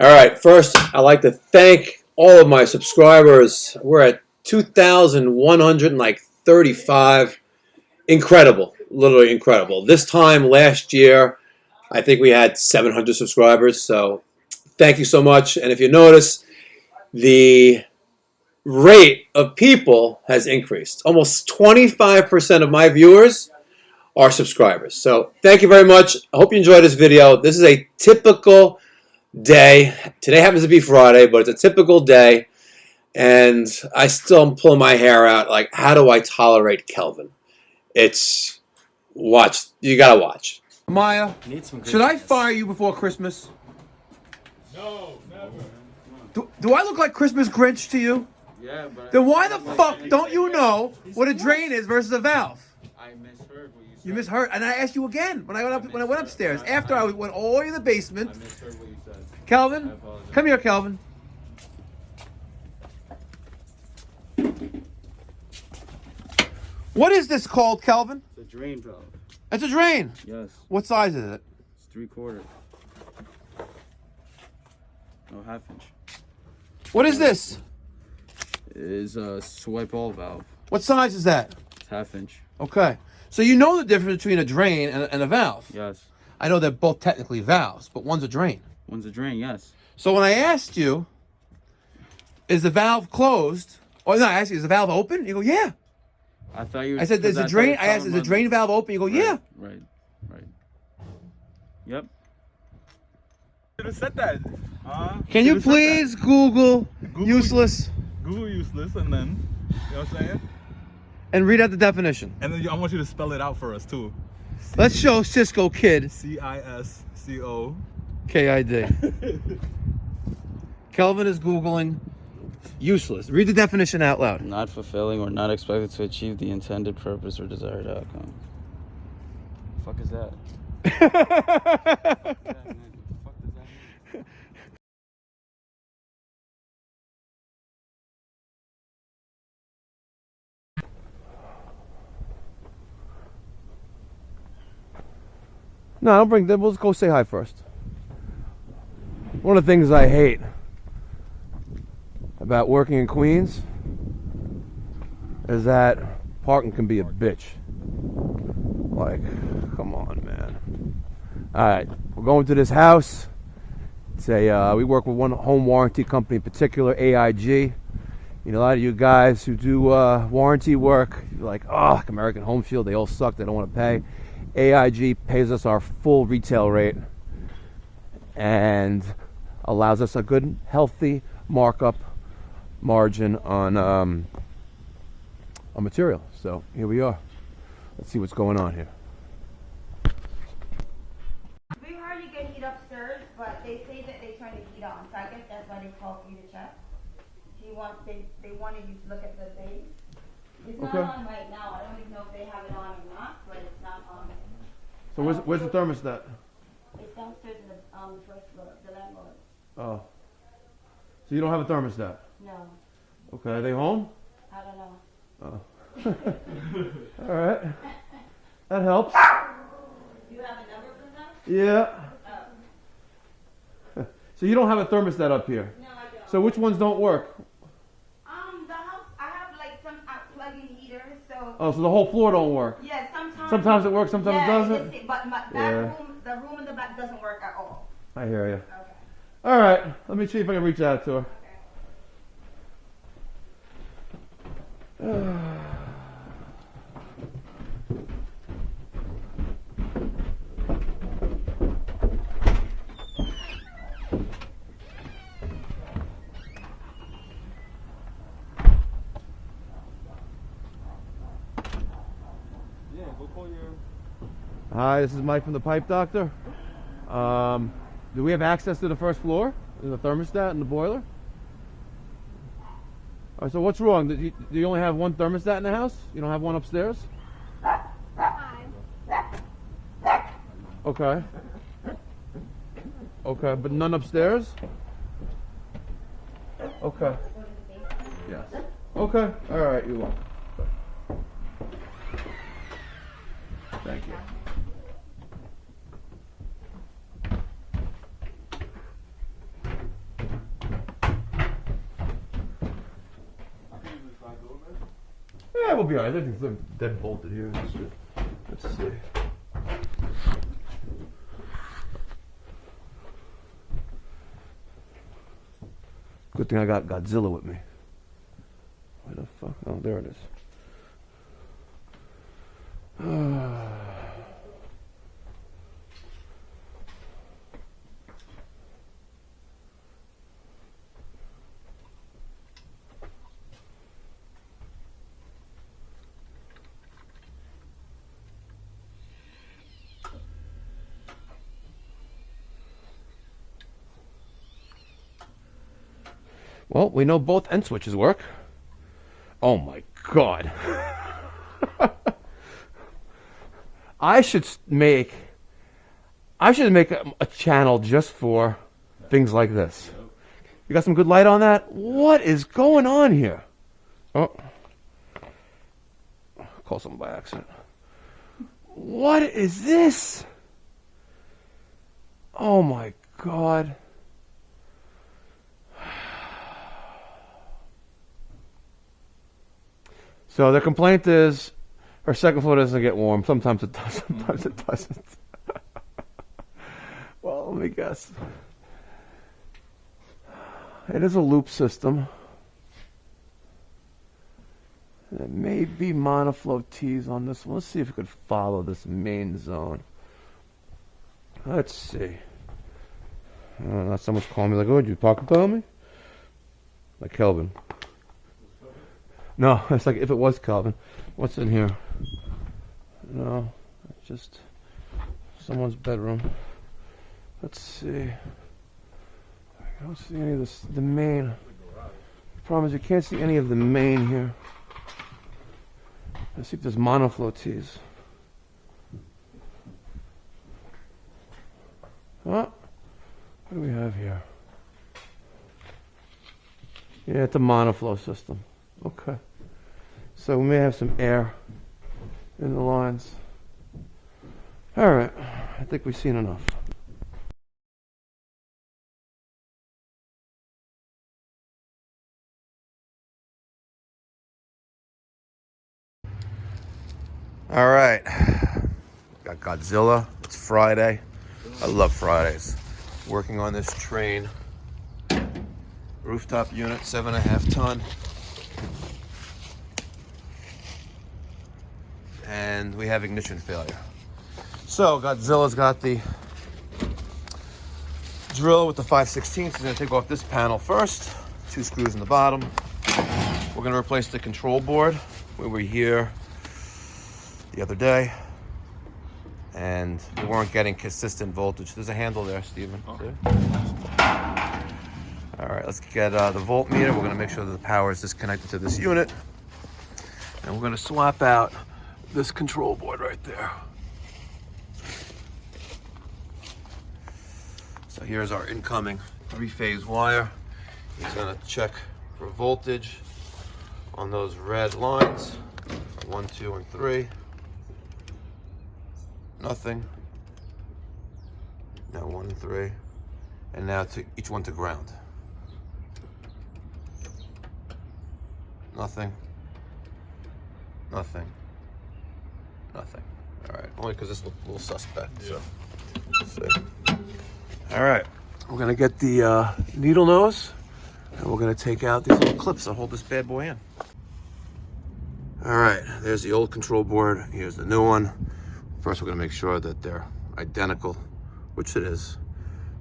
All right, first, I'd like to thank all of my subscribers. We're at 2,135. Incredible, literally incredible. This time last year, I think we had 700 subscribers, so thank you so much. And if you notice, the rate of people has increased. Almost 25% of my viewers are subscribers. So thank you very much. I hope you enjoyed this video. This is a typical day. Today happens to be Friday, but it's a typical day. And I still am pulling my hair out. Like, how do I tolerate Kelvin? It's watch. You gotta watch. Maya, should I fire you before Christmas? No, never. Do I look like Christmas Grinch to you? Yeah, but Then why the fuck don't you know what a drain is versus a valve? I misheard what you said. You misheard, and I asked you again when I went upstairs. After I went all the way to the basement. I misheard what you said. Kelvin, come here, Kelvin. What is this called, Kelvin? It's a drain valve. It's a drain. Yes. What size is it? It's 3/4. No, 1/2 inch. What is this? It is a swipe all valve. What size is that? It's 1/2 inch. Okay. So you know the difference between a drain and a valve. Yes. I know they're both technically valves, but one's a drain. One's a drain, yes. So when I asked you, is the valve closed? Or no, I asked you, is the valve open? You go, yeah. I thought you were... I said, there's a drain. I asked, is the drain valve open? You go, yeah. Right. Yep. Should have said that. Can you please Google useless Google useless, and then, you know what I'm saying? and read out the definition? And then I want you to spell it out for us, too. Let's show Cisco Kid, Cisco. K-I-D. Kelvin is Googling useless. Read the definition out loud. Not fulfilling or not expected to achieve the intended purpose or desired outcome. The fuck is that? What the fuck does that mean? No, don't bring them. We'll just go say hi first. One of the things I hate about working in Queens is that parking can be a bitch. Like, come on, man. All right, we're going to this house. It's a we work with one home warranty company in particular, AIG. You know, a lot of you guys who do warranty work, you're like, oh, like American Home Shield, they all suck. They don't want to pay. AIG pays us our full retail rate and allows us a good, healthy markup margin on material. So here we are. Let's see what's going on here. We hardly get heat upstairs, but they say that they turn the heat on. So I guess that's why they call for you to check. They wanted you to look at the thing. It's not on right now. I don't even know if they have it on or not, but it's not on. So where's the thermostat? It's downstairs on the first floor, the landlord. Oh. So you don't have a thermostat? No, Okay, are they home? I don't know. Oh. All right. That helps. You have a number for them? Yeah. Oh. So you don't have a thermostat up here? No, I don't. So which ones don't work? The house, I have like some plug-in heaters, so. Oh, so the whole floor don't work? Yeah, sometimes. Sometimes it works, sometimes it doesn't? But Yeah. the room in the back doesn't work at all. I hear you. Okay. All right, let me see if I can reach out to her. Yeah, go call your... Hi, this is Mike from the Pipe Doctor. Do we have access to the first floor? The thermostat and the boiler? All right, so what's wrong? Do you only have one thermostat in the house? You don't have one upstairs? Okay. Okay, but none upstairs? Okay. Yes. Okay. All right, you will. Thank you. be alright. Everything's dead bolted here. Let's see. Good thing I got Godzilla with me. Where the fuck? Oh, there it is. Well, we know both end switches work. Oh my god. I should make a channel just for things like this. You got some good light on that? What is going on here? Oh. Call someone by accident. What is this? Oh my god. So the complaint is her second floor doesn't get warm. Sometimes it does, sometimes it doesn't. Well, let me guess. It is a loop system. There may be monoflow T's on this one. Let's see if we could follow this main zone. Let's see. Someone's calling me like, oh, did you talk about me? Like Kelvin. No, it's like if it was Kelvin. What's in here? No, it's just someone's bedroom. Let's see. I don't see any of this. The main. The problem is you can't see any of the main here. Let's see if there's monoflow T's. What do we have here? Yeah, it's a monoflow system. Okay. So we may have some air in the lines. All right. I think we've seen enough. All right. Got Godzilla. It's Friday. I love Fridays. Working on this train. Rooftop unit, 7.5 ton. And we have ignition failure. So Godzilla's got the drill with the 5/16. He's gonna take off this panel first. 2 screws in the bottom. We're gonna replace the control board. We were here the other day and we weren't getting consistent voltage. There's a handle there, Steven. Okay. All right, let's get the voltmeter. We're gonna make sure that the power is disconnected to this unit. And we're gonna swap out this control board right there. So here's our incoming 3-phase wire. He's gonna check for voltage on those red lines, 1, 2, and 3. Nothing. Now 1 and 3. And now to each one to ground. Nothing. Nothing. Nothing. All right, only because this looks a little suspect. Yeah. So, let's see. All right, we're gonna get the needle nose, and we're gonna take out these little clips that hold this bad boy in. All right, there's the old control board. Here's the new one. First, we're gonna make sure that they're identical, which it is.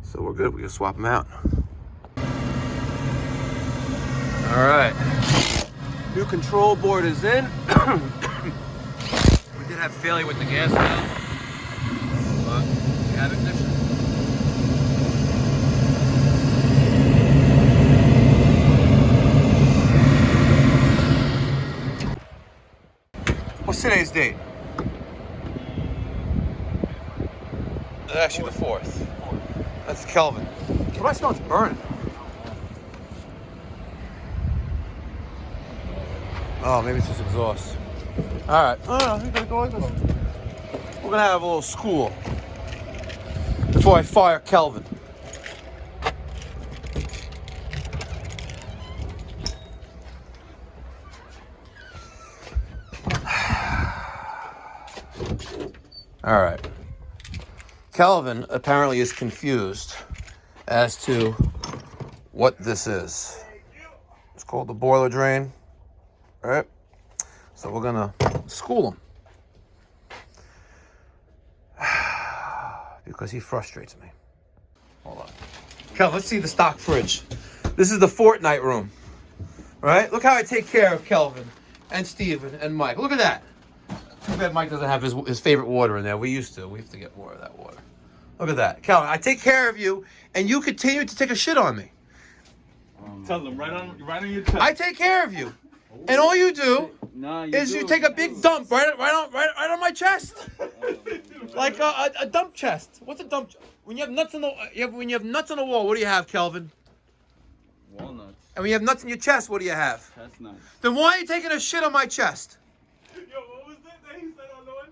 So we're good. We can swap them out. All right, new control board is in. We did have failure with the gas valve, but we have ignition. What's today's date? Actually the 4th. That's Kelvin. What do I smell? It's burning. Oh, maybe it's just exhaust. All right. Oh, we're gonna go like this. We're gonna have a little school before I fire Kelvin. All right. Kelvin apparently is confused as to what this is. It's called the boiler drain. All right. So we're gonna school him because he frustrates me. Hold on. Kelvin, let's see the stock fridge. This is the Fortnite room. All right. Look how I take care of Kelvin and Steven and Mike. Look at that. Too bad Mike doesn't have his favorite water in there. We used to. We have to get more of that water. Look at that. Kelvin, I take care of you, and you continue to take a shit on me. Tell them right on your chest. I take care of you, and all you do is you take a big dump right on my chest, like a dump chest. What's a dump? When you have nuts on when you have nuts on the wall, what do you have, Kelvin? Walnuts. And when you have nuts in your chest, what do you have? Chestnuts. Then why are you taking a shit on my chest? Yo, what was that he said on the one?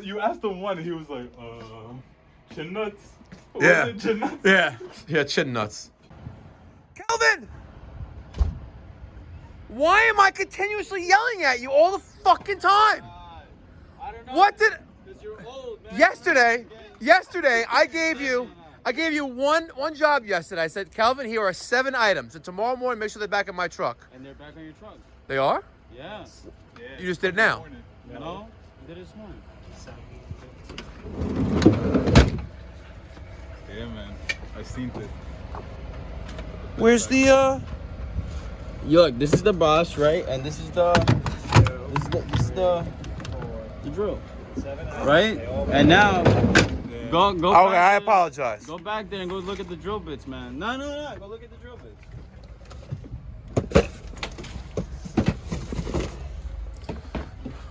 You asked him one, and he was like, chin nuts. What Yeah. was it, chin nuts? Yeah, chin nuts. Kelvin! Why am I continuously yelling at you all the fucking time? I don't know. What did... Because you're old, man. Yesterday, I gave you one job yesterday. I said, Kelvin, here are 7 items. And tomorrow morning, make sure they're back in my truck. And they're back on your truck. They are? Yeah. You just did it now. No? I did it this morning. Yeah, man. I seen it. Where's the, Look, this is the boss, right? And this is the drill. Right? And now go Okay, back I there. apologize. Go back there and go look at the drill bits, man. No. Go look at the drill bits.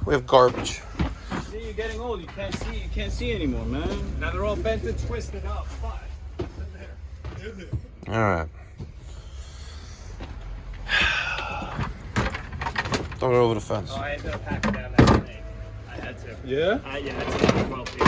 We have garbage. See, you're getting old. You can't see anymore, man. Now they're all bent and twisted up. All right. Throw it over the fence. Oh, I ended up packing down that snake. I had to. Yeah? Yeah, it's 12 feet.